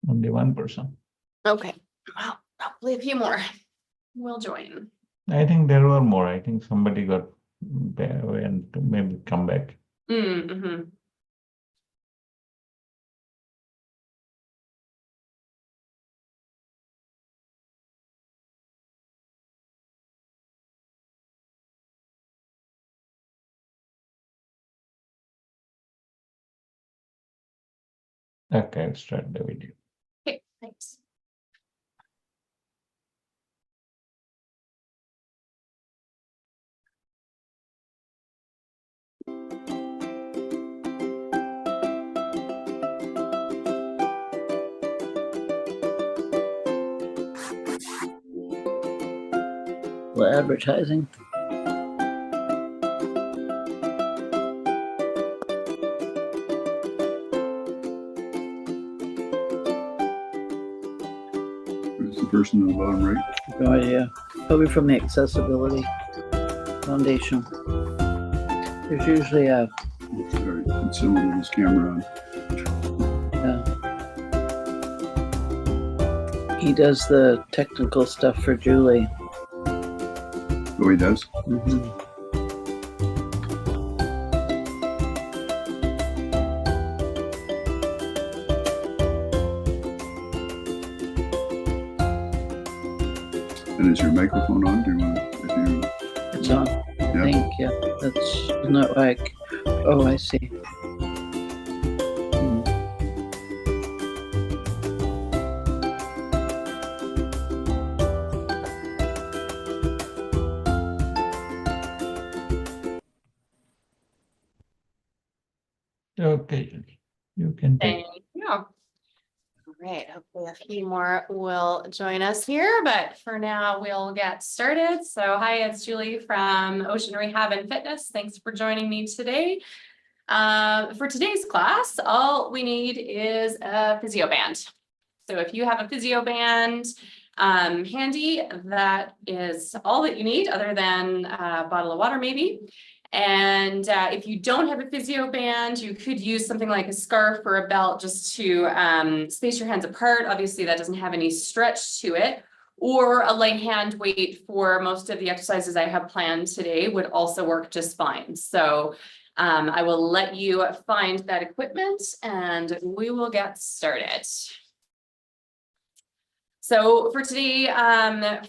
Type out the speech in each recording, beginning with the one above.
Only one person. Okay, well, hopefully a few more will join. I think there were more. I think somebody got and maybe come back. Mm-hmm. Okay, I'll start the video. Okay, thanks. Advertising. Who's the person on the bottom right? No idea. Probably from the Accessibility Foundation. There's usually a, Looks very similar to his camera on. he does the technical stuff for Julie. Oh, he does? Mhm. And is your microphone on? Do you want, if you, It's on. I think, yeah. That's not like, oh, I see. Hmm. Okay, you can take. Thank you. All right, hopefully a few more will join us here, but for now we'll get started. So hi, it's Julie from Ocean Rehab and Fitness. Thanks for joining me today. For today's class, all we need is a physio band. So if you have a physio band handy, that is all that you need other than a bottle of water maybe. And if you don't have a physio band, you could use something like a scarf or a belt just to space your hands apart. Obviously, that doesn't have any stretch to it. Or a light hand weight for most of the exercises I have planned today would also work just fine. So I will let you find that equipment and we will get started. So for today,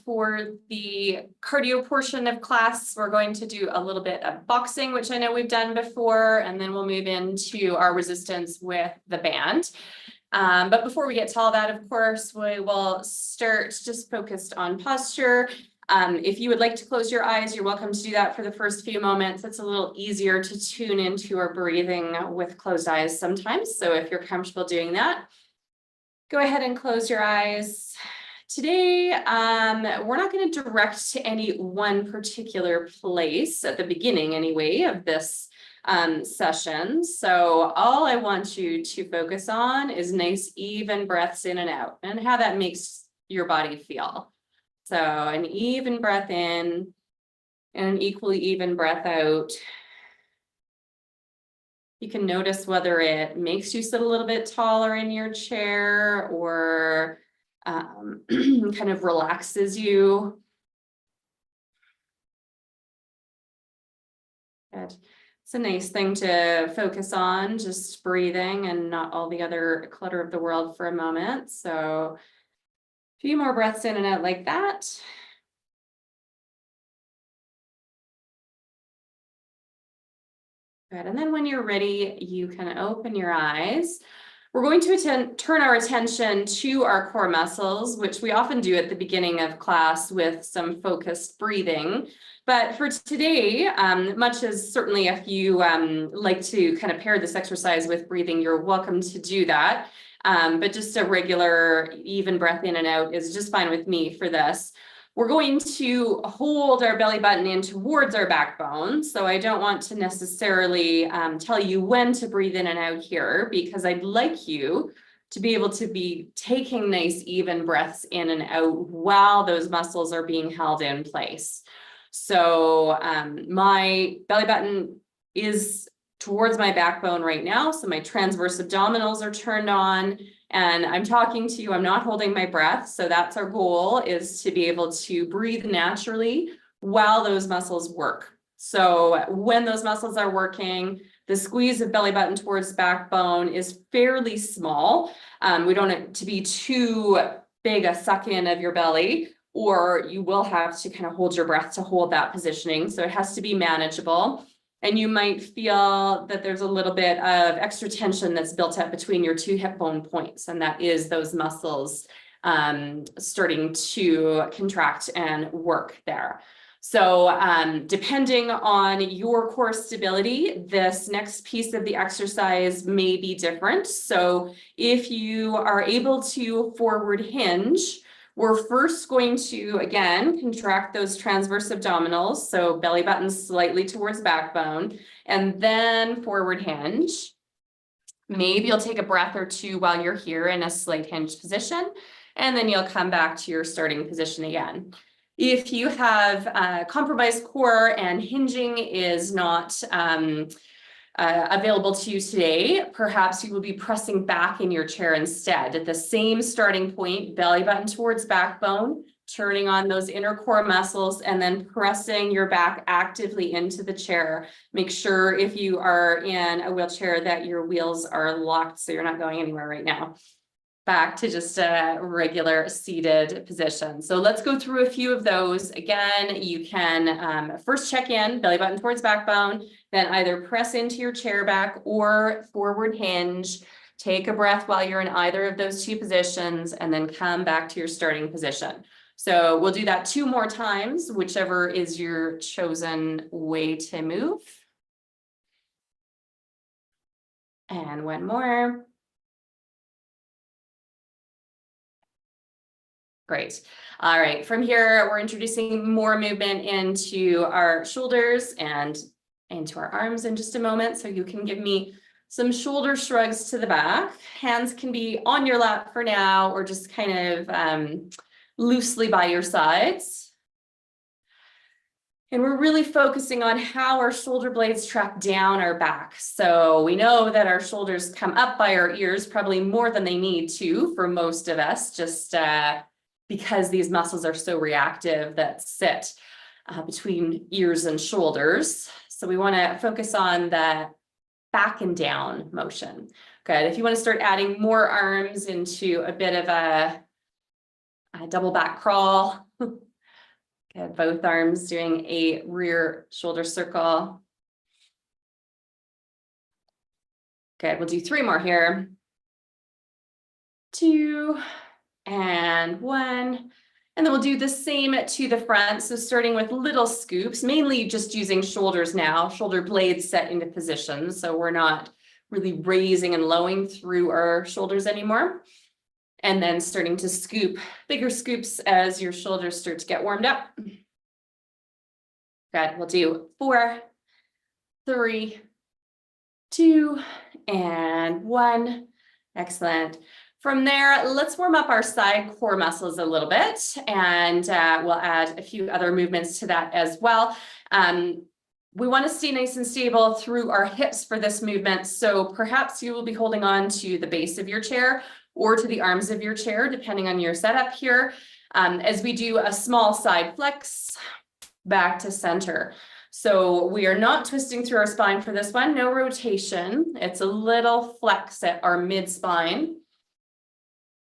for the cardio portion of class, we're going to do a little bit of boxing, which I know we've done before, and then we'll move into our resistance with the band. But before we get to all that, of course, we will start just focused on posture. If you would like to close your eyes, you're welcome to do that for the first few moments. It's a little easier to tune into our breathing with closed eyes sometimes. So if you're comfortable doing that, go ahead and close your eyes. Today, we're not going to direct to any one particular place at the beginning anyway of this session. So all I want you to focus on is nice, even breaths in and out and how that makes your body feel. So an even breath in and an equally even breath out. You can notice whether it makes you sit a little bit taller in your chair or kind of relaxes you. Good. It's a nice thing to focus on, just breathing and not all the other clutter of the world for a moment. So a few more breaths in and out like that. Good. And then when you're ready, you can open your eyes. We're going to turn our attention to our core muscles, which we often do at the beginning of class with some focused breathing. But for today, much as certainly if you like to kind of pair this exercise with breathing, you're welcome to do that. But just a regular even breath in and out is just fine with me for this. We're going to hold our belly button in towards our backbone. So I don't want to necessarily tell you when to breathe in and out here, because I'd like you to be able to be taking nice even breaths in and out while those muscles are being held in place. So my belly button is towards my backbone right now. So my transverse abdominals are turned on and I'm talking to you. I'm not holding my breath. So that's our goal, is to be able to breathe naturally while those muscles work. So when those muscles are working, the squeeze of belly button towards backbone is fairly small. We don't want it to be too big a suck in of your belly, or you will have to kind of hold your breath to hold that positioning. So it has to be manageable. And you might feel that there's a little bit of extra tension that's built up between your two hip bone points. And that is those muscles starting to contract and work there. So depending on your core stability, this next piece of the exercise may be different. So if you are able to forward hinge, we're first going to, again, contract those transverse abdominals. So belly button slightly towards backbone, and then forward hinge. Maybe you'll take a breath or two while you're here in a slight hinge position, and then you'll come back to your starting position again. If you have a compromised core and hinging is not available to you today, perhaps you will be pressing back in your chair instead at the same starting point, belly button towards backbone, turning on those inner core muscles, and then pressing your back actively into the chair. Make sure if you are in a wheelchair that your wheels are locked so you're not going anywhere right now. Back to just a regular seated position. So let's go through a few of those. Again, you can first check in, belly button towards backbone, then either press into your chair back or forward hinge. Take a breath while you're in either of those two positions, and then come back to your starting position. So we'll do that 2 more times, whichever is your chosen way to move. And 1 more. Great. All right. From here, we're introducing more movement into our shoulders and into our arms in just a moment. So you can give me some shoulder shrugs to the back. Hands can be on your lap for now, or just kind of loosely by your sides. And we're really focusing on how our shoulder blades track down our back. So we know that our shoulders come up by our ears, probably more than they need to for most of us, just because these muscles are so reactive that sit between ears and shoulders. So we want to focus on the back and down motion. Good. If you want to start adding more arms into a bit of a double back crawl, good. Both arms doing a rear shoulder circle. Good. We'll do 3 more here. 2. And 1, and then we'll do the same to the front. So starting with little scoops, mainly just using shoulders now, shoulder blades set into position. So we're not really raising and lowering through our shoulders anymore. And then starting to scoop, bigger scoops as your shoulders start to get warmed up. Good, we'll do 4, 3, 2, and 1. Excellent. From there, let's warm up our side core muscles a little bit, and we'll add a few other movements to that as well. We want to stay nice and stable through our hips for this movement. So perhaps you will be holding on to the base of your chair or to the arms of your chair, depending on your setup here, as we do a small side flex back to center. So we are not twisting through our spine for this one, no rotation. It's a little flex at our mid spine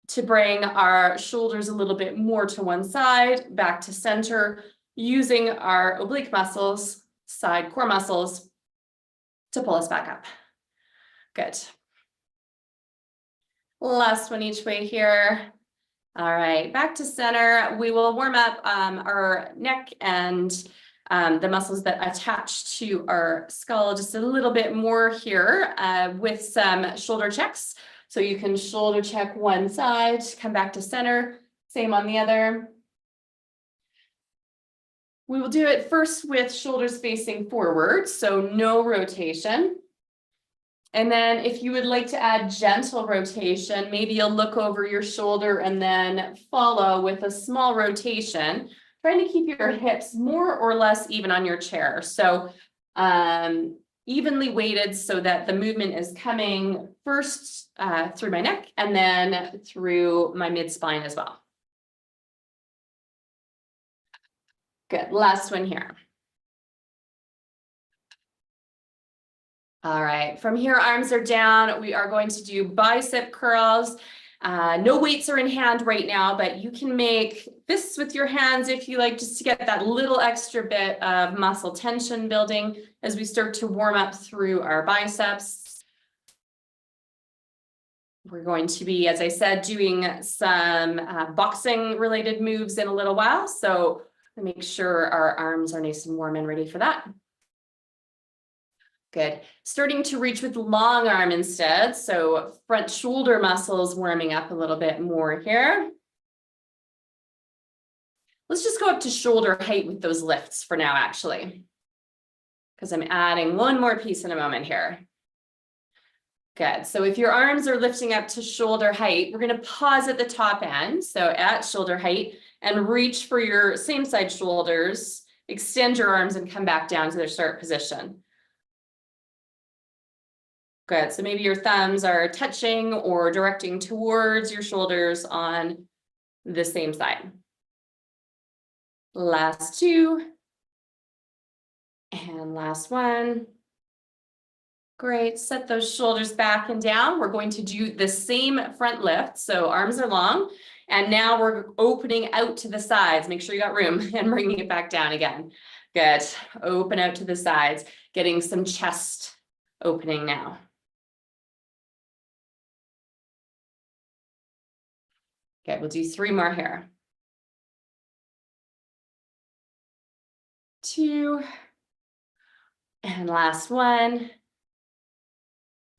to bring our shoulders a little bit more to one side, back to center, using our oblique muscles, side core muscles, to pull us back up. Good. Last one each way here. All right, back to center. We will warm up our neck and the muscles that attach to our skull just a little bit more here with some shoulder checks. So you can shoulder check one side, come back to center, same on the other. We will do it first with shoulders facing forward, so no rotation. And then if you would like to add gentle rotation, maybe you'll look over your shoulder and then follow with a small rotation, trying to keep your hips more or less even on your chair. So evenly weighted so that the movement is coming first through my neck and then through my mid-spine as well. Good, last one here. All right, from here, arms are down. We are going to do bicep curls. No weights are in hand right now, but you can make fists with your hands if you like, just to get that little extra bit of muscle tension building as we start to warm up through our biceps. We're going to be, as I said, doing some boxing related moves in a little while. So make sure our arms are nice and warm and ready for that. Good. Starting to reach with long arm instead. So front shoulder muscles warming up a little bit more here. Let's just go up to shoulder height with those lifts for now, actually, because I'm adding one more piece in a moment here. Good. So if your arms are lifting up to shoulder height, we're going to pause at the top end. So at shoulder height and reach for your same side shoulders, extend your arms and come back down to their start position. Good. So maybe your thumbs are touching or directing towards your shoulders on the same side. Last two. And last one. Great. Set those shoulders back and down. We're going to do the same front lift. So arms are long. And now we're opening out to the sides. Make sure you got room and bringing it back down again. Good. Open out to the sides, getting some chest opening now. Okay, we'll do 3 more here. 2. And last one.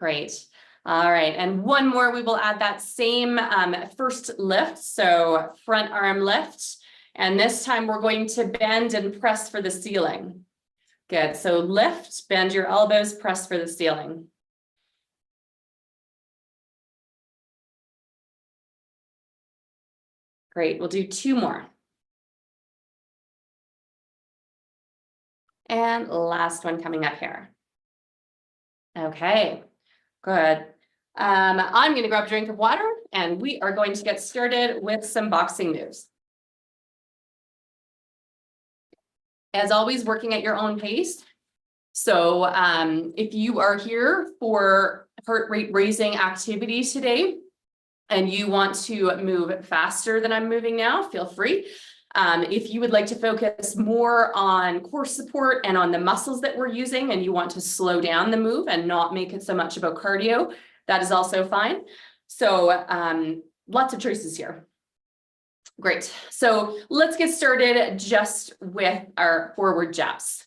Great. All right, and one more, we will add that same first lift, so front arm lift. And this time we're going to bend and press for the ceiling. Good, so lift, bend your elbows, press for the ceiling. Great, we'll do 2 more. And last one coming up here. Okay, good. I'm going to grab a drink of water and we are going to get started with some boxing moves. As always, working at your own pace. So if you are here for heart rate raising activity today, and you want to move faster than I'm moving now, feel free. If you would like to focus more on core support and on the muscles that we're using, and you want to slow down the move and not make it so much about cardio, that is also fine. So lots of choices here. Great. So let's get started just with our forward jabs.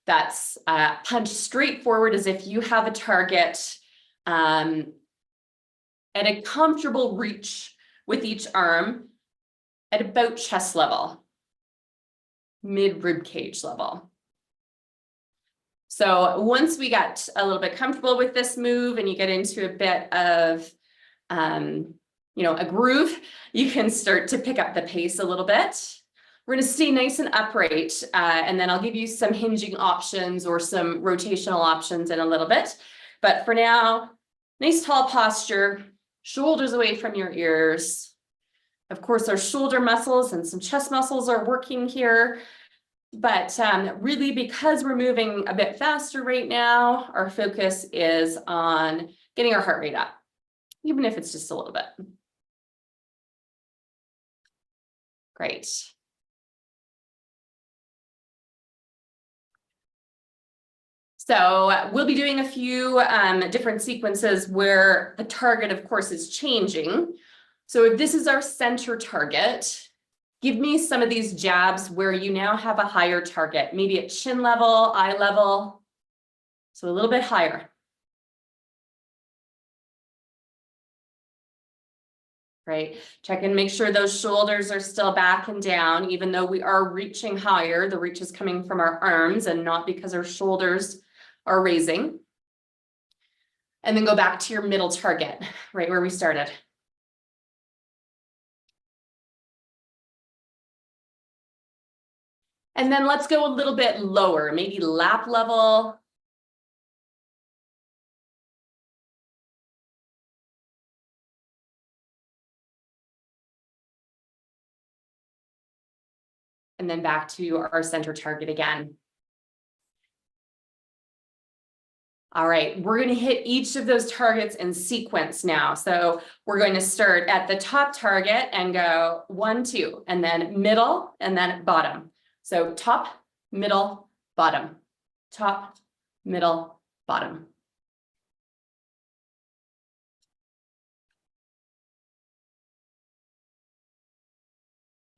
That's punch straight forward as if you have a target at a comfortable reach with each arm at about chest level, mid rib cage level. So once we got a little bit comfortable with this move and you get into a bit of, a groove, you can start to pick up the pace a little bit. We're going to stay nice and upright, and then I'll give you some hinging options or some rotational options in a little bit. But for now, nice tall posture, shoulders away from your ears. Of course, our shoulder muscles and some chest muscles are working here. But really, because we're moving a bit faster right now, our focus is on getting our heart rate up, even if it's just a little bit. Great. So we'll be doing a few different sequences where the target, of course, is changing. So if this is our center target, give me some of these jabs where you now have a higher target, maybe at chin level, eye level, so a little bit higher. Right, check and make sure those shoulders are still back and down, even though we are reaching higher. The reach is coming from our arms and not because our shoulders are raising. And then go back to your middle target, right where we started. And then let's go a little bit lower, maybe lap level, and then back to our center target again. All right, we're going to hit each of those targets in sequence now. So we're going to start at the top target and go 1, 2, and then middle, and then bottom. So top, middle, bottom, top, middle, bottom.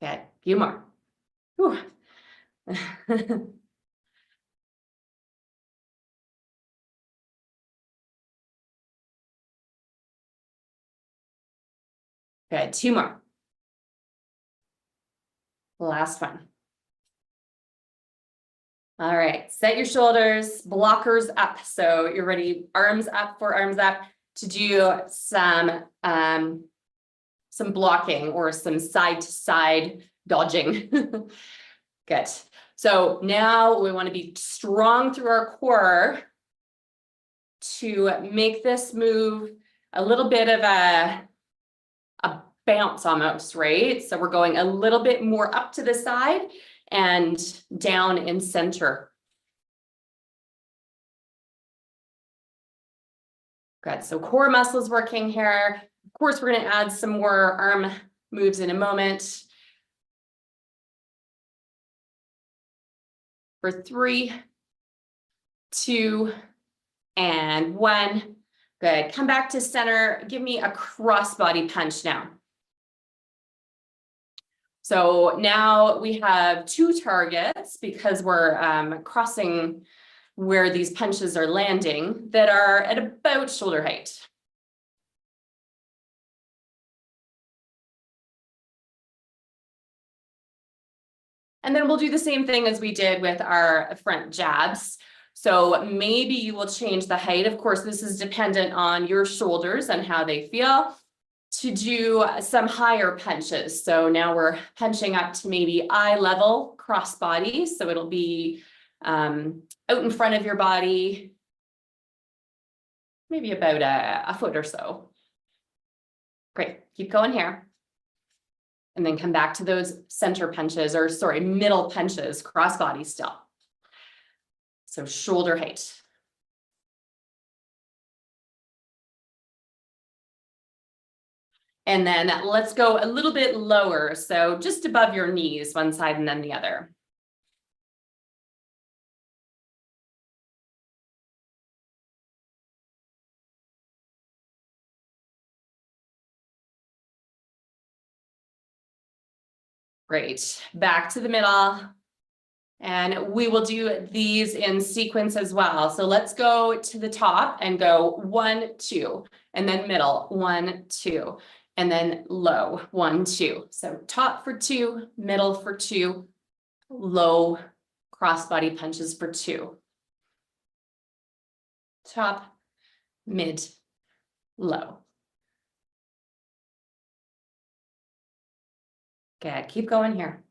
Okay, a few more. Whew. Good, 2 more. Last one. All right, set your shoulders, blockers up. So you're ready, arms up, forearms up to do some blocking or some side to side dodging. Good. So now we want to be strong through our core to make this move a little bit of a bounce almost, right? So we're going a little bit more up to the side and down in center. Good. So core muscles working here. Of course, we're going to add some more arm moves in a moment. For 3, 2, and 1. Good. Come back to center. Give me a crossbody punch now. So now we have 2 targets because we're crossing where these punches are landing that are at about shoulder height. And then we'll do the same thing as we did with our front jabs. So maybe you will change the height. Of course, this is dependent on your shoulders and how they feel, to do some higher punches. So now we're punching up to maybe eye level crossbody. So it'll be out in front of your body, maybe about a foot or so. Great, keep going here. And then come back to those center punches, or sorry, middle punches, crossbody still. So shoulder height. And then let's go a little bit lower. So just above your knees, one side and then the other. Great, back to the middle. And we will do these in sequence as well. So let's go to the top and go 1, 2, and then middle, 1, 2, and then low, 1, 2. So top for 2, middle for 2, low crossbody punches for 2. Top, mid, low. Good, keep going here.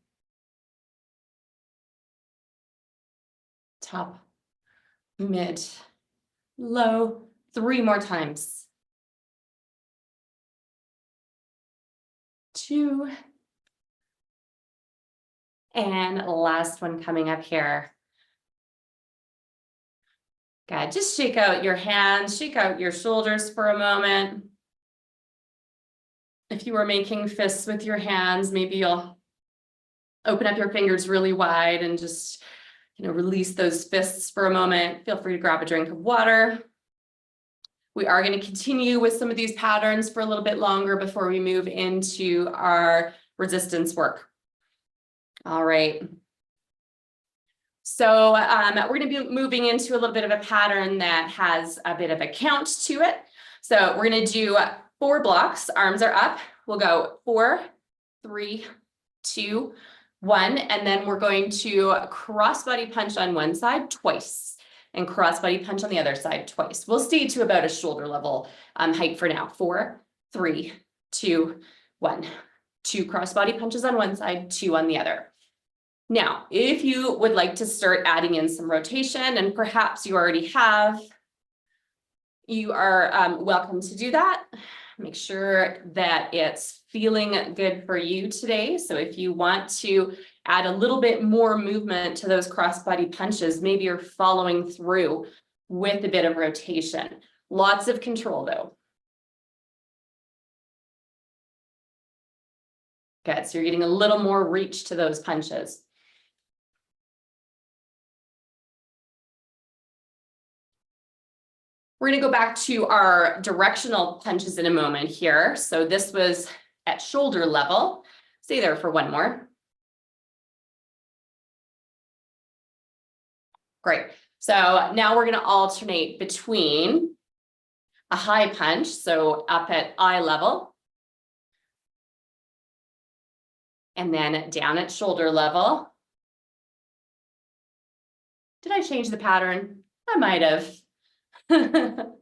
Top, mid, low, 3 more times. 2. And last one coming up here. Good, just shake out your hands, shake out your shoulders for a moment. If you were making fists with your hands, maybe you'll open up your fingers really wide and just, release those fists for a moment. Feel free to grab a drink of water. We are going to continue with some of these patterns for a little bit longer before we move into our resistance work. All right. So we're going to be moving into a little bit of a pattern that has a bit of a count to it. So we're going to do 4 blocks. Arms are up. We'll go 4, 3, 2, 1, and then we're going to crossbody punch on one side twice and crossbody punch on the other side twice. We'll stay to about a shoulder level height for now. 4, 3, 2, 1. 2 crossbody punches on one side, 2 on the other. Now, if you would like to start adding in some rotation, and perhaps you already have, you are welcome to do that. Make sure that it's feeling good for you today. So if you want to add a little bit more movement to those crossbody punches, maybe you're following through with a bit of rotation. Lots of control though. Good, so you're getting a little more reach to those punches. We're going to go back to our directional punches in a moment here. So this was at shoulder level. Stay there for one more. Great. So now we're going to alternate between a high punch, so up at eye level, and then down at shoulder level. Did I change the pattern? I might have. Good.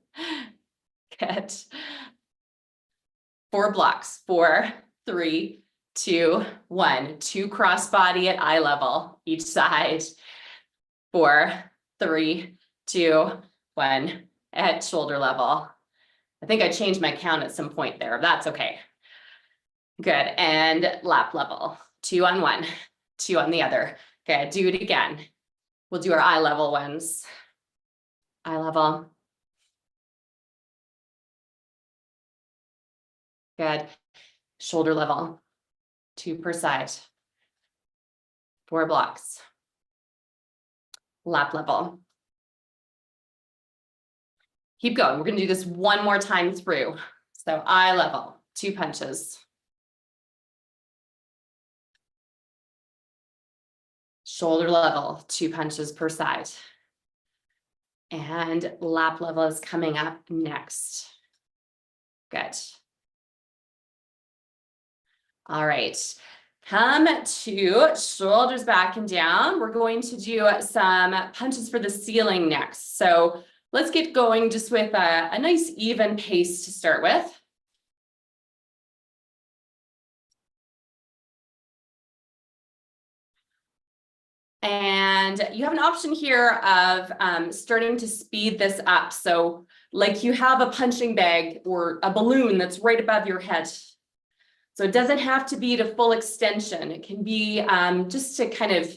4 blocks. 4, 3, 2, 1. 2 crossbody at eye level each side. 4, 3, 2, 1 at shoulder level. I think I changed my count at some point there. That's okay. Good. And lap level. 2 on one, 2 on the other. Okay, do it again. We'll do our eye level ones. Eye level. Good. Shoulder level. 2 per side. 4 blocks. Lap level. Keep going. We're going to do this one more time through. So eye level, 2 punches. Shoulder level, 2 punches per side. And lap level is coming up next. Good. All right. Come to shoulders back and down. We're going to do some punches for the ceiling next. So let's get going just with a nice even pace to start with. And you have an option here of starting to speed this up. So like you have a punching bag or a balloon that's right above your head. So it doesn't have to be to full extension. It can be just to kind of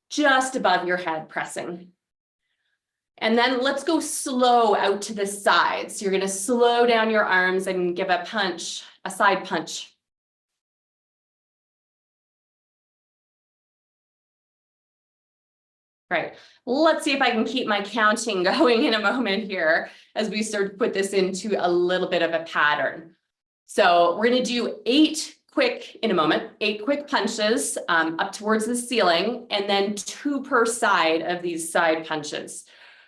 just above your head pressing. And then let's go slow out to the side. So you're going to slow down your arms and give a punch, a side punch. Right. Let's see if I can keep my counting going in a moment here as we start to put this into a little bit of a pattern. So we're going to do 8 quick in a moment, 8 quick punches up towards the ceiling, and then 2 per side of these side punches.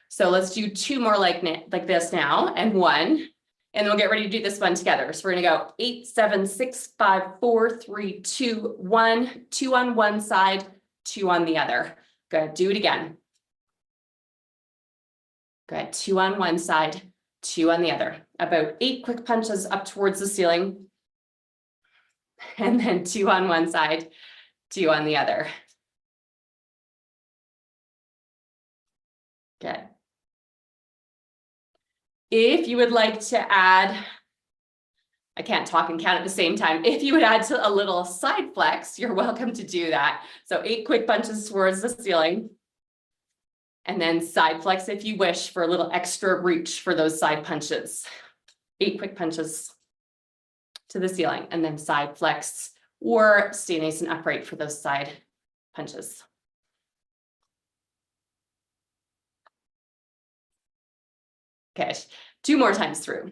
So let's do 2 more like this now, and 1, and then we'll get ready to do this one together. So we're going to go 8, 7, 6, 5, 4, 3, 2, 1, 2 on one side, 2 on the other. Good. Do it again. Good. 2 on one side, 2 on the other. About 8 quick punches up towards the ceiling. And then 2 on one side, 2 on the other. Good. If you would like to add, I can't talk and count at the same time. If you would add to a little side flex, you're welcome to do that. So 8 quick punches towards the ceiling. And then side flex if you wish for a little extra reach for those side punches. 8 quick punches to the ceiling and then side flex or stay nice and upright for those side punches. Okay, 2 more times through.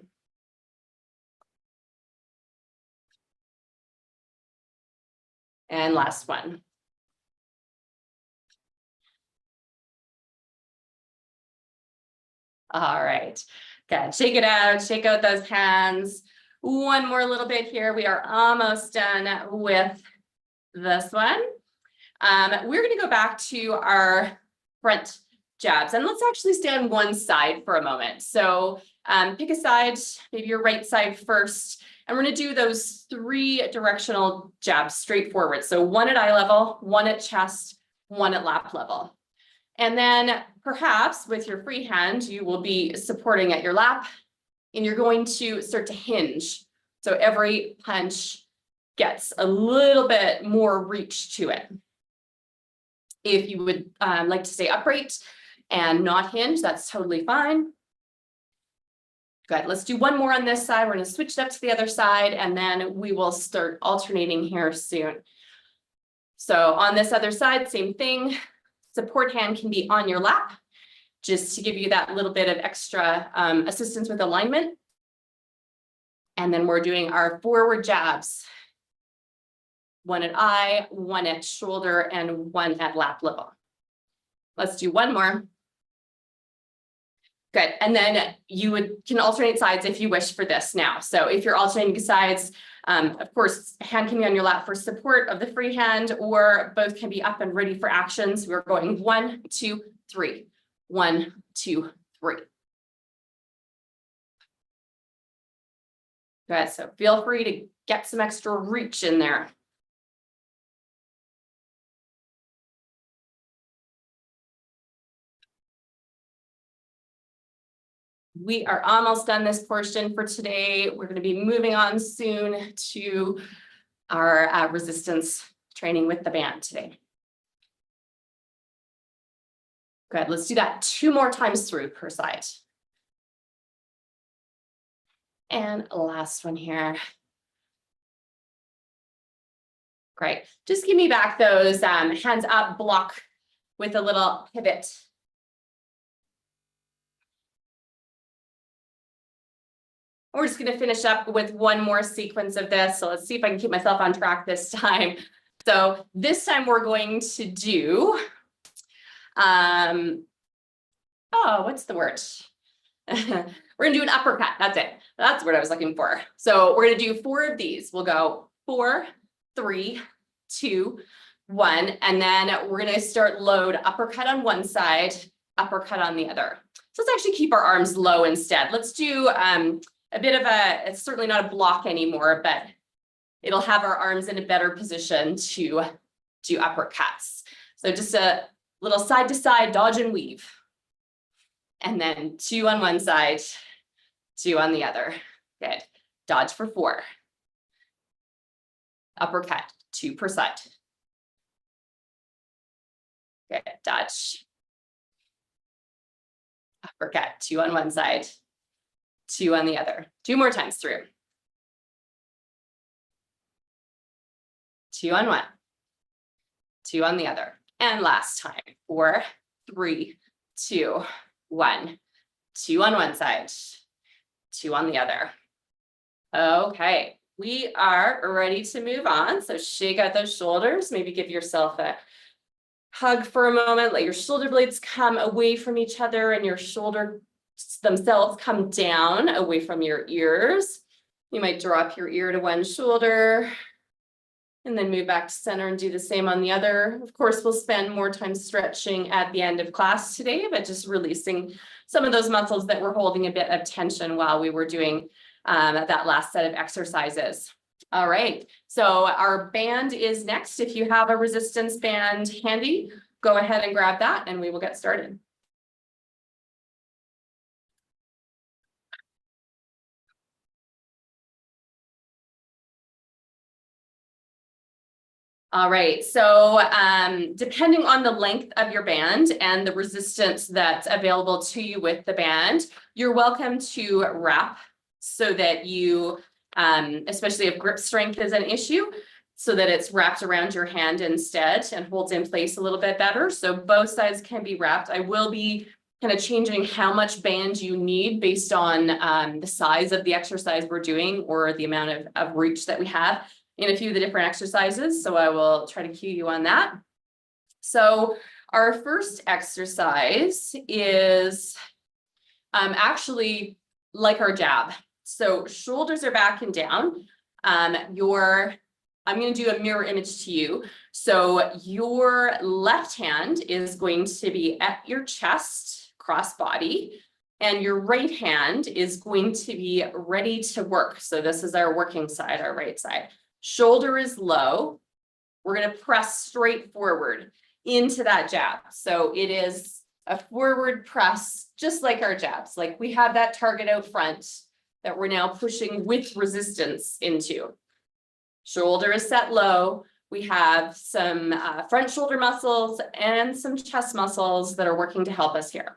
And last one. All right, good. Shake it out, shake out those hands. One more little bit here. We are almost done with this one. We're going to go back to our front jabs, and let's actually stay on one side for a moment. So pick a side, maybe your right side first, and we're going to do those 3 directional jabs straight forward. So 1 at eye level, 1 at chest, 1 at lap level. And then perhaps with your free hand, you will be supporting at your lap and you're going to start to hinge. So every punch gets a little bit more reach to it. If you would like to stay upright and not hinge, that's totally fine. Good, let's do one more on this side. We're gonna switch it up to the other side, and then we will start alternating here soon. So on this other side, same thing. Support hand can be on your lap, just to give you that little bit of extra assistance with alignment. And then we're doing our forward jabs. One at eye, one at shoulder, and one at lap level. Let's do one more. Good, and then you can alternate sides if you wish for this now. So if you're alternating sides, of course, hand can be on your lap for support of the free hand, or both can be up and ready for actions. We're going 1, 2, 3. 1, 2, 3. Good, so feel free to get some extra reach in there. We are almost done this portion for today. We're going to be moving on soon to our resistance training with the band today. Good, let's do that 2 more times through per side. And last one here. Great, just give me back those hands up block with a little pivot. We're just going to finish up with one more sequence of this. So let's see if I can keep myself on track this time. So this time we're going to do, what's the word? We're going to do an uppercut. That's it. That's what I was looking for. So we're going to do 4 of these. We'll go 4, 3, 2, 1. And then we're going to start load uppercut on one side, uppercut on the other. So let's actually keep our arms low instead. Let's do, a bit of it's certainly not a block anymore, but it'll have our arms in a better position to do uppercuts. So just a little side to side dodge and weave. And then 2 on one side, 2 on the other. Good. Dodge for 4. Uppercut, 2 per side. Good. Dodge. Uppercut, 2 on one side, 2 on the other. 2 more times through. 2 on one, 2 on the other. And last time, 4, 3, 2, 1. 2 on one side, 2 on the other. Okay, we are ready to move on. So shake out those shoulders, maybe give yourself a hug for a moment. Let your shoulder blades come away from each other and your shoulder themselves come down away from your ears. You might drop your ear to one shoulder and then move back to center and do the same on the other. Of course, we'll spend more time stretching at the end of class today, but just releasing some of those muscles that were holding a bit of tension while we were doing that last set of exercises. All right, so our band is next. If you have a resistance band handy, go ahead and grab that and we will get started. All right, so depending on the length of your band and the resistance that's available to you with the band, you're welcome to wrap so that you, especially if grip strength is an issue, so that it's wrapped around your hand instead and holds in place a little bit better. So both sides can be wrapped. I will be kind of changing how much band you need based on the size of the exercise we're doing or the amount of reach that we have in a few of the different exercises. So I will try to cue you on that. So our first exercise is actually like our jab. So shoulders are back and down. I'm going to do a mirror image to you. So your left hand is going to be at your chest, cross body, and your right hand is going to be ready to work. So this is our working side, our right side. Shoulder is low. We're going to press straight forward into that jab. So it is a forward press, just like our jabs. Like we have that target out front. that we're now pushing with resistance into. Shoulder is set low. We have some front shoulder muscles and some chest muscles that are working to help us here.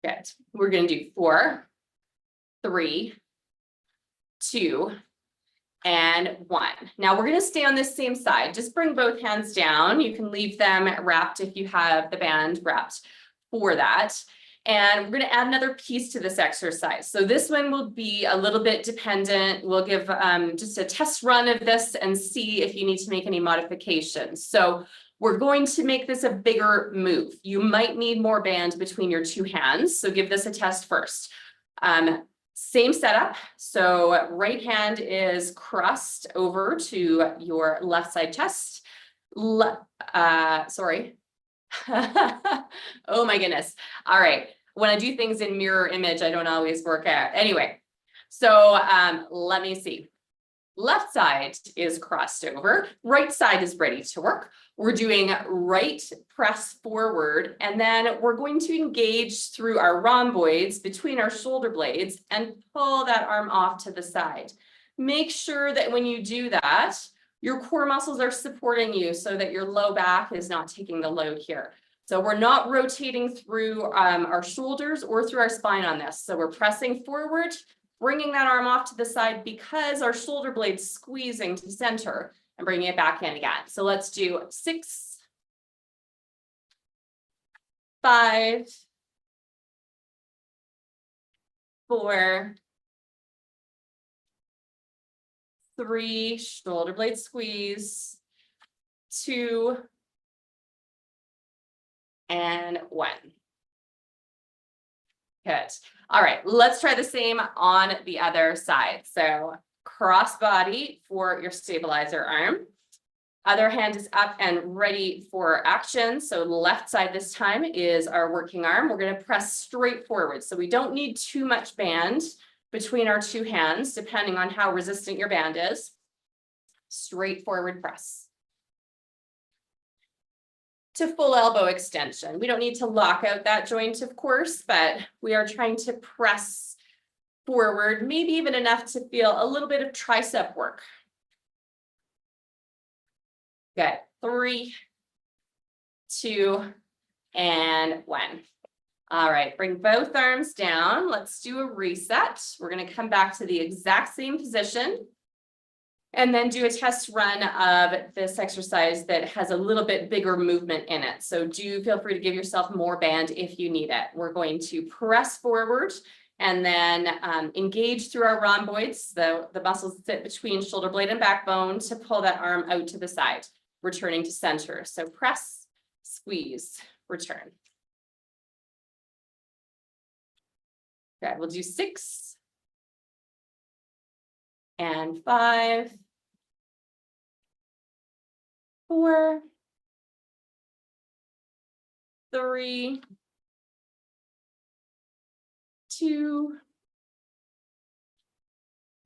Good. We're going to do 4, 3, 2, and 1. Now we're going to stay on this same side. Just bring both hands down. You can leave them wrapped if you have the band wrapped for that. And we're going to add another piece to this exercise. So this one will be a little bit dependent. We'll give just a test run of this and see if you need to make any modifications. So we're going to make this a bigger move. You might need more band between your two hands. So give this a test first. Same setup. So right hand is crossed over to your left side chest. Sorry. Oh my goodness. All right. When I do things in mirror image, I don't always work out. Anyway, so let me see. Left side is crossed over. Right side is ready to work. We're doing right press forward, and then we're going to engage through our rhomboids between our shoulder blades and pull that arm off to the side. Make sure that when you do that, your core muscles are supporting you so that your low back is not taking the load here. So we're not rotating through our shoulders or through our spine on this. So we're pressing forward, bringing that arm off to the side because our shoulder blade's squeezing to center and bringing it back in again. So let's do 6, 5, 4, 3, shoulder blade squeeze, 2, and 1. Good. All right, let's try the same on the other side. So cross body for your stabilizer arm. Other hand is up and ready for action. So left side this time is our working arm. We're going to press straight forward. So we don't need too much band between our two hands, depending on how resistant your band is. Straight forward press. To full elbow extension. We don't need to lock out that joint, of course, but we are trying to press forward, maybe even enough to feel a little bit of tricep work. Good. 3, 2, and 1. All right, bring both arms down. Let's do a reset. We're going to come back to the exact same position and then do a test run of this exercise that has a little bit bigger movement in it. So do feel free to give yourself more band if you need it. We're going to press forward and then engage through our rhomboids, the muscles that sit between shoulder blade and backbone, to pull that arm out to the side, returning to center. So press, squeeze, return. Okay, we'll do 6 and 5, 4, 3, 2,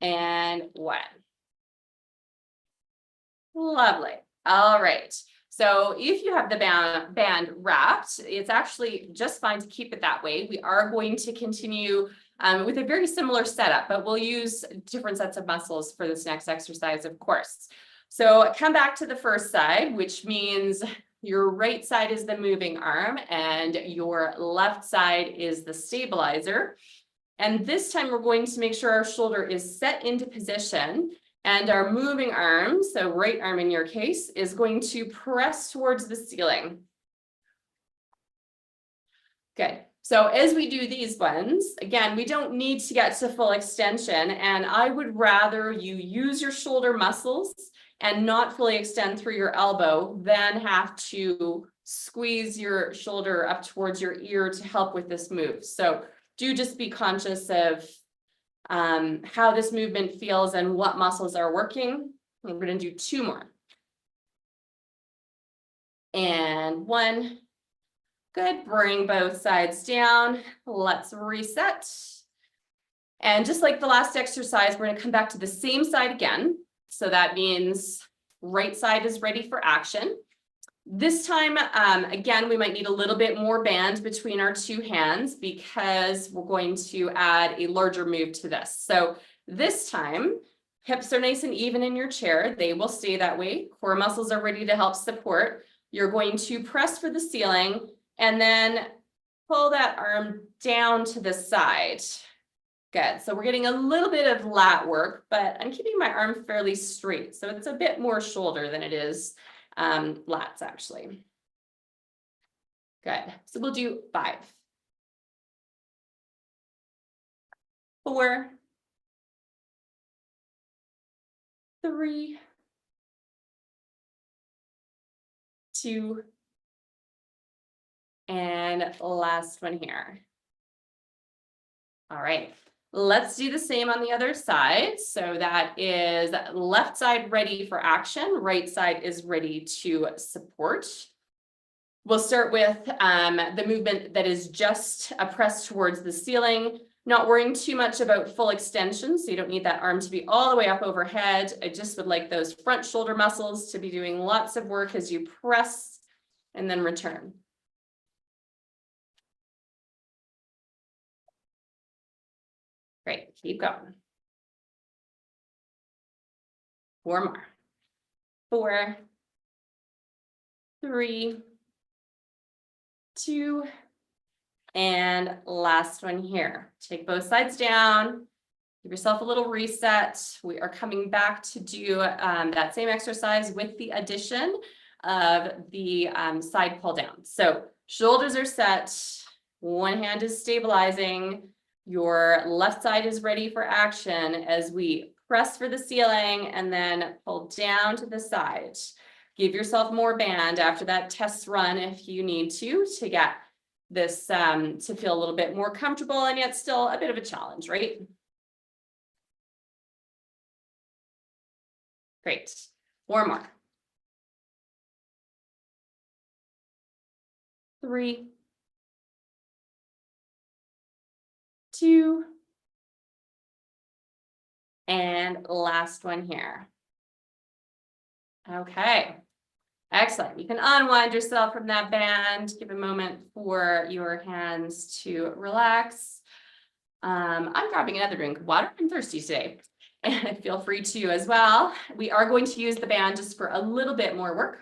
and 1. Lovely. All right. So if you have the band wrapped, it's actually just fine to keep it that way. We are going to continue with a very similar setup, but we'll use different sets of muscles for this next exercise, of course. So come back to the first side, which means your right side is the moving arm and your left side is the stabilizer. And this time we're going to make sure our shoulder is set into position and our moving arm, so right arm in your case, is going to press towards the ceiling. Good. So as we do these ones, again, we don't need to get to full extension, and I would rather you use your shoulder muscles and not fully extend through your elbow than have to squeeze your shoulder up towards your ear to help with this move. So do just be conscious of how this movement feels and what muscles are working. We're going to do 2 more. And 1. Good. Bring both sides down. Let's reset. And just like the last exercise, we're going to come back to the same side again. So that means right side is ready for action. This time, again, we might need a little bit more band between our two hands because we're going to add a larger move to this. So this time, hips are nice and even in your chair. They will stay that way. Core muscles are ready to help support. You're going to press for the ceiling and then pull that arm down to the side. Good. So we're getting a little bit of lat work, but I'm keeping my arm fairly straight. So it's a bit more shoulder than it is lats actually. Good. So we'll do 5, 4, 3, 2, and last one here. All right, let's do the same on the other side. So that is left side ready for action, right side is ready to support. We'll start with the movement that is just a press towards the ceiling, not worrying too much about full extension. So you don't need that arm to be all the way up overhead. I just would like those front shoulder muscles to be doing lots of work as you press and then return. Great, keep going. 4 more. 4, 3, 2, and last one here. Take both sides down. Give yourself a little reset. We are coming back to do that same exercise with the addition of the side pull down. So shoulders are set. One hand is stabilizing. Your left side is ready for action as we press for the ceiling and then pull down to the side. Give yourself more band after that test run if you need to get this to feel a little bit more comfortable and yet still a bit of a challenge, right? Great. 4 more. 3, 2, and last one here. Okay, excellent. You can unwind yourself from that band. Give a moment for your hands to relax. I'm grabbing another drink of water. I'm thirsty today. And feel free to as well. We are going to use the band just for a little bit more work.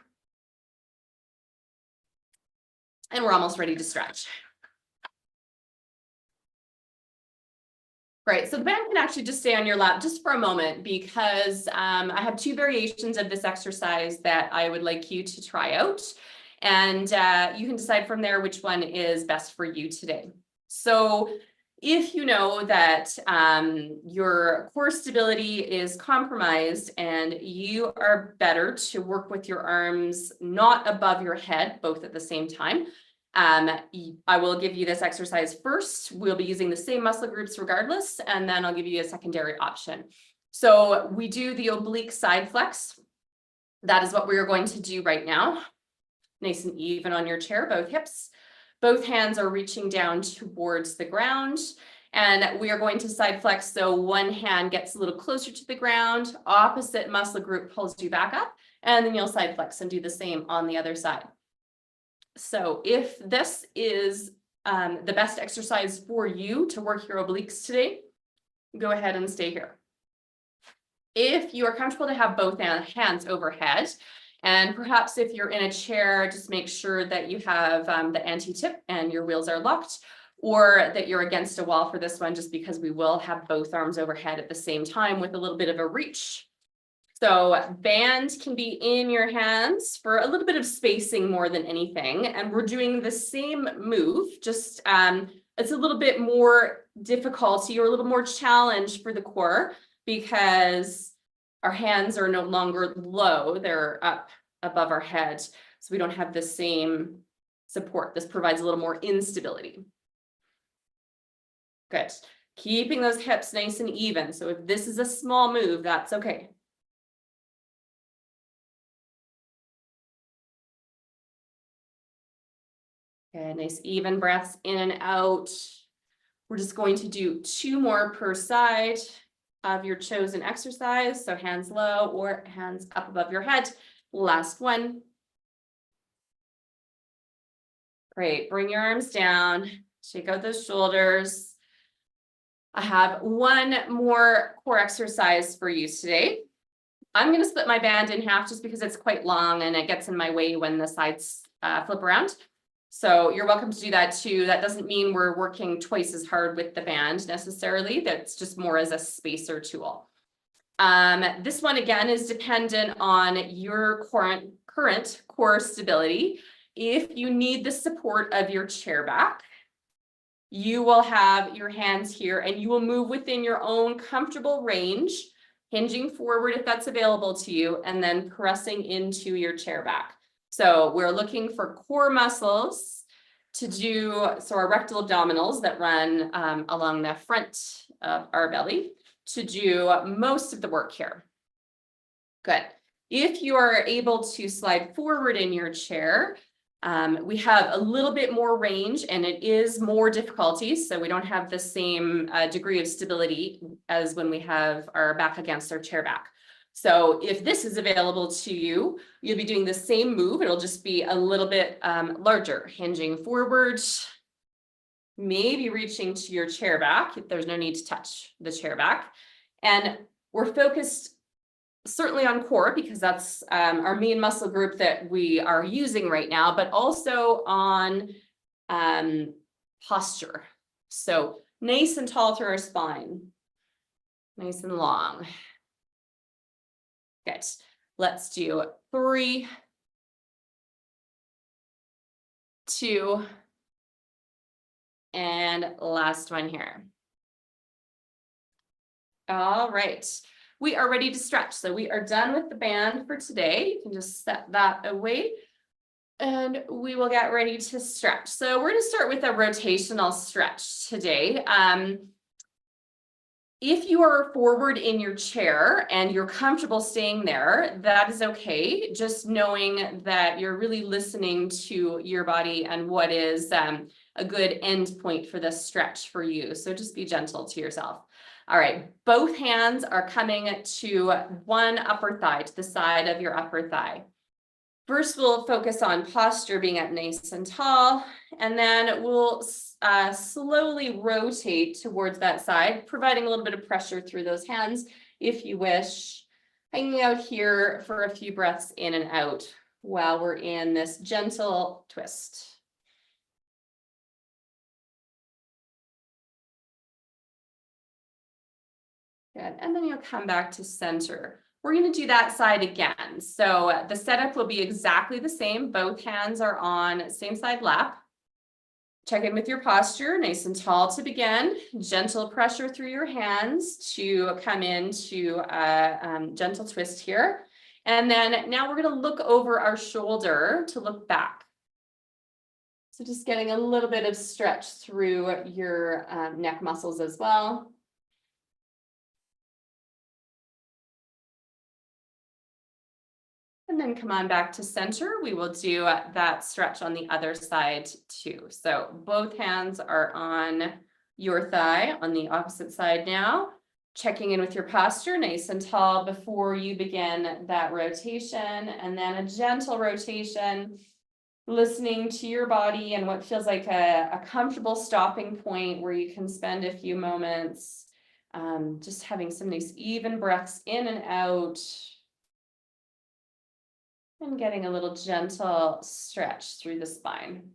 And we're almost ready to stretch. Great, so the band can actually just stay on your lap just for a moment because I have 2 variations of this exercise that I would like you to try out. And you can decide from there which one is best for you today. So if you know that your core stability is compromised and you are better to work with your arms not above your head, both at the same time, I will give you this exercise first. We'll be using the same muscle groups regardless, and then I'll give you a secondary option. So we do the oblique side flex. That is what we are going to do right now. Nice and even on your chair, both hips. Both hands are reaching down towards the ground, and we are going to side flex. So one hand gets a little closer to the ground, opposite muscle group pulls you back up, and then you'll side flex and do the same on the other side. So if this is the best exercise for you to work your obliques today, go ahead and stay here. If you are comfortable to have both hands overhead, and perhaps if you're in a chair, just make sure that you have the anti-tip and your wheels are locked, or that you're against a wall for this one, just because we will have both arms overhead at the same time with a little bit of a reach. So band can be in your hands for a little bit of spacing more than anything. And we're doing the same move, just it's a little bit more difficulty or a little more challenge for the core because our hands are no longer low, they're up above our head. So we don't have the same support. This provides a little more instability. Good. Keeping those hips nice and even. So if this is a small move, that's okay. Okay, nice even breaths in and out. We're just going to do 2 more per side of your chosen exercise. So hands low or hands up above your head. Last one. Great. Bring your arms down, shake out those shoulders. I have one more core exercise for you today. I'm going to split my band in half just because it's quite long and it gets in my way when the sides flip around. So you're welcome to do that too. That doesn't mean we're working twice as hard with the band necessarily. That's just more as a spacer tool. This one again is dependent on your current core stability. If you need the support of your chair back, you will have your hands here and you will move within your own comfortable range, hinging forward if that's available to you, and then pressing into your chair back. So we're looking for core muscles to do, so our rectal abdominals that run along the front of our belly to do most of the work here. Good. If you are able to slide forward in your chair, we have a little bit more range and it is more difficulty. So we don't have the same degree of stability as when we have our back against our chair back. So if this is available to you, you'll be doing the same move. It'll just be a little bit larger, hinging forward, maybe reaching to your chair back. There's no need to touch the chair back. And we're focused certainly on core because that's our main muscle group that we are using right now, but also on posture. So nice and tall through our spine, nice and long. Good. Let's do 3, 2, and last one here. All right. We are ready to stretch. So we are done with the band for today. You can just set that away and we will get ready to stretch. So we're going to start with a rotational stretch today. If you are forward in your chair and you're comfortable staying there, that is okay. Just knowing that you're really listening to your body and what is a good end point for this stretch for you. So just be gentle to yourself. All right, both hands are coming to one upper thigh, to the side of your upper thigh. First, we'll focus on posture, being up nice and tall, and then we'll slowly rotate towards that side, providing a little bit of pressure through those hands, if you wish. Hanging out here for a few breaths in and out while we're in this gentle twist. Good, and then you'll come back to center. We're going to do that side again. So the setup will be exactly the same. Both hands are on same side lap. Check in with your posture, nice and tall to begin. Gentle pressure through your hands to come into a gentle twist here. And then now we're going to look over our shoulder to look back. So just getting a little bit of stretch through your neck muscles as well. And then come on back to center. We will do that stretch on the other side too. So both hands are on your thigh on the opposite side now. Checking in with your posture, nice and tall before you begin that rotation. And then a gentle rotation, listening to your body and what feels like a comfortable stopping point where you can spend a few moments just having some nice even breaths in and out. And getting a little gentle stretch through the spine.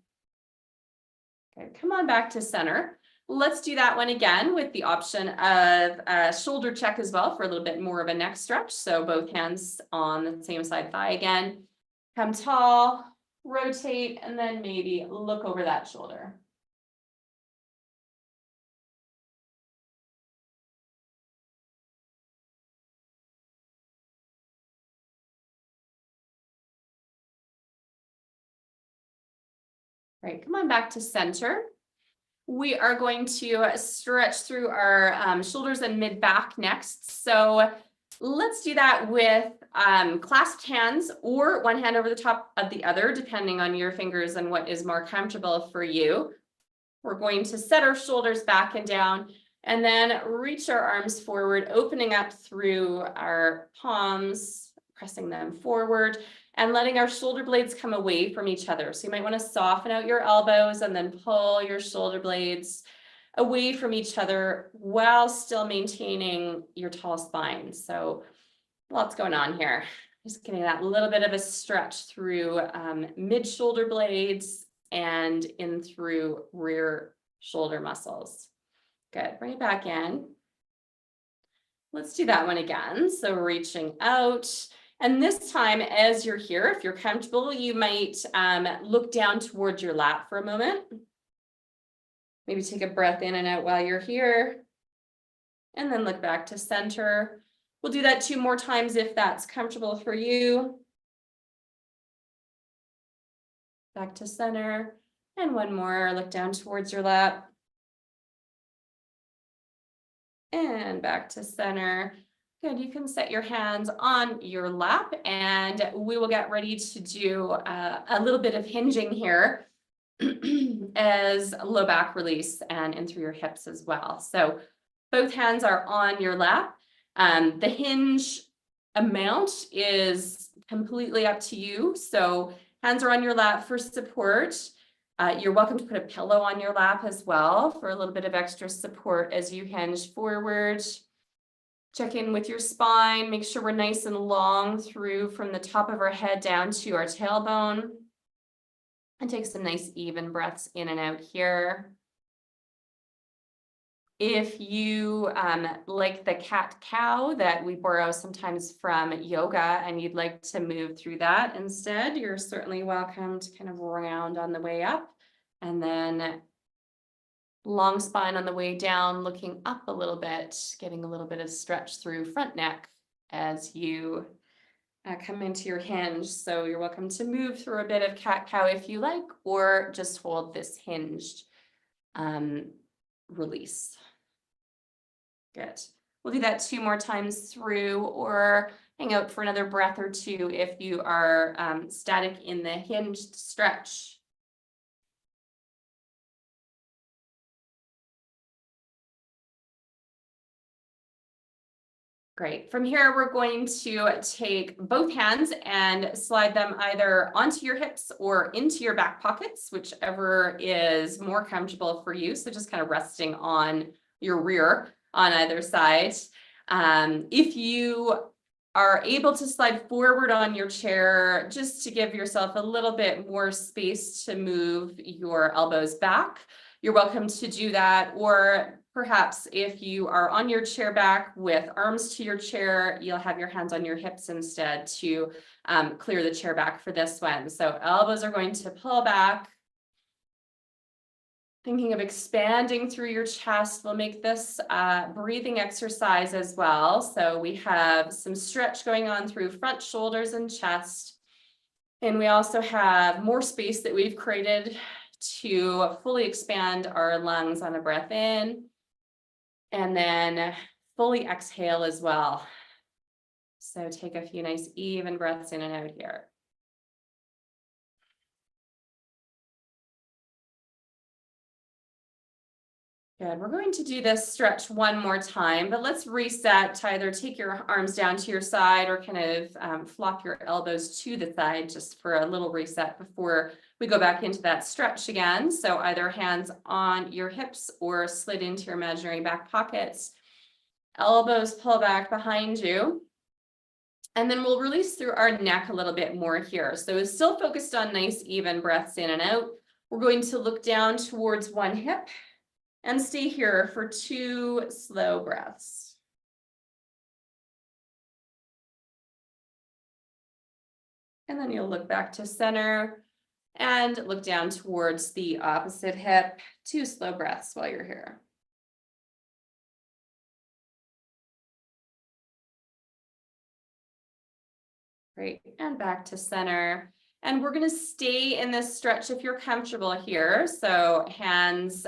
Okay, come on back to center. Let's do that one again with the option of a shoulder check as well for a little bit more of a neck stretch. So both hands on the same side thigh again. Come tall, rotate, and then maybe look over that shoulder. Right, come on back to center. We are going to stretch through our shoulders and mid-back next. So let's do that with clasped hands or one hand over the top of the other, depending on your fingers and what is more comfortable for you. We're going to set our shoulders back and down and then reach our arms forward, opening up through our palms, pressing them forward. and letting our shoulder blades come away from each other. So you might want to soften out your elbows and then pull your shoulder blades away from each other while still maintaining your tall spine. So lots going on here. Just getting that little bit of a stretch through mid shoulder blades and in through rear shoulder muscles. Good, bring it back in. Let's do that one again. So reaching out. And this time, as you're here, if you're comfortable, you might look down towards your lap for a moment. Maybe take a breath in and out while you're here. And then look back to center. We'll do that 2 more times if that's comfortable for you. Back to center. And 1 more, look down towards your lap. And back to center. Good, you can set your hands on your lap and we will get ready to do a little bit of hinging here as low back release and in through your hips as well. So both hands are on your lap. The hinge amount is completely up to you. So hands are on your lap for support. You're welcome to put a pillow on your lap as well for a little bit of extra support as you hinge forward. Check in with your spine, make sure we're nice and long through from the top of our head down to our tailbone. And take some nice even breaths in and out here. If you like the cat-cow that we borrow sometimes from yoga and you'd like to move through that instead, you're certainly welcome to kind of round on the way up. And then long spine on the way down, looking up a little bit, getting a little bit of stretch through front neck as you come into your hinge. So you're welcome to move through a bit of cat-cow if you like, or just hold this hinged release. Good. We'll do that 2 more times through, or hang out for another breath or 2 if you are static in the hinged stretch. Great. From here, we're going to take both hands and slide them either onto your hips or into your back pockets, whichever is more comfortable for you. So just kind of resting on your rear on either side. If you are able to slide forward on your chair, just to give yourself a little bit more space to move your elbows back, you're welcome to do that. Or perhaps if you are on your chair back with arms to your chair, you'll have your hands on your hips instead to clear the chair back for this one. So elbows are going to pull back. Thinking of expanding through your chest, we'll make this breathing exercise as well. So we have some stretch going on through front shoulders and chest. And we also have more space that we've created to fully expand our lungs on a breath in. And then fully exhale as well. So take a few nice even breaths in and out here. Good. We're going to do this stretch 1 more time, but let's reset to either take your arms down to your side or kind of flop your elbows to the side just for a little reset before we go back into that stretch again. So either hands on your hips or slid into your imaginary back pockets. Elbows pull back behind you. And then we'll release through our neck a little bit more here. So it's still focused on nice even breaths in and out. We're going to look down towards one hip and stay here for 2 slow breaths. And then you'll look back to center and look down towards the opposite hip. 2 slow breaths while you're here. Great, and back to center. And we're going to stay in this stretch if you're comfortable here. So hands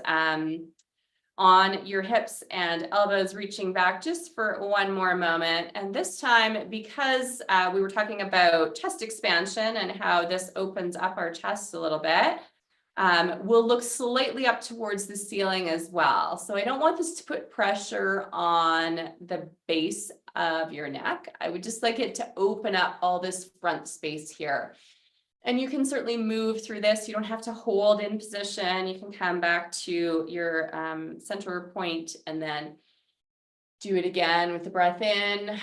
on your hips and elbows reaching back just for 1 more moment. And this time, because we were talking about chest expansion and how this opens up our chest a little bit, We'll look slightly up towards the ceiling as well. So I don't want this to put pressure on the base of your neck. I would just like it to open up all this front space here. And you can certainly move through this. You don't have to hold in position. You can come back to your center point and then do it again with the breath in.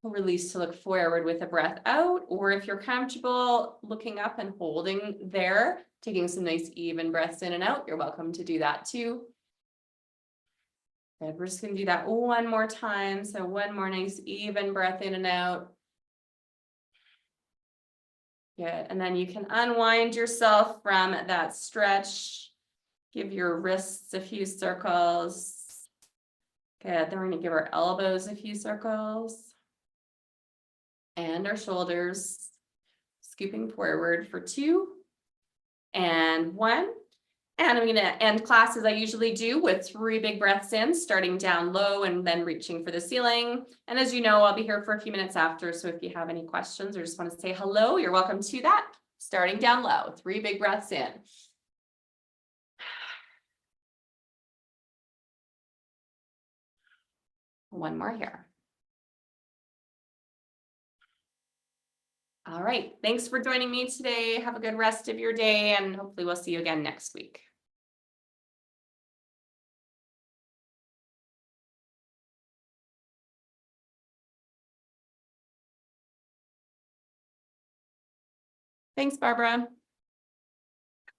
Release to look forward with a breath out, or if you're comfortable looking up and holding there, taking some nice even breaths in and out, you're welcome to do that too. Good, we're just gonna do that one more time. So one more nice even breath in and out. Good, and then you can unwind yourself from that stretch. Give your wrists a few circles. Good, then we're gonna give our elbows a few circles. And our shoulders, scooping forward for 2 and 1. And I'm gonna end class as I usually do with 3 big breaths in, starting down low and then reaching for the ceiling. And as you know, I'll be here for a few minutes after. So if you have any questions or just want to say hello, you're welcome to that. Starting down low, 3 big breaths in. One more here. All right, thanks for joining me today. Have a good rest of your day, and hopefully we'll see you again next week. Thanks, Barbara.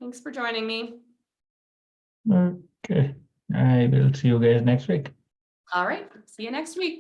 Thanks for joining me. Okay, I will see you guys next week. All right, see you next week.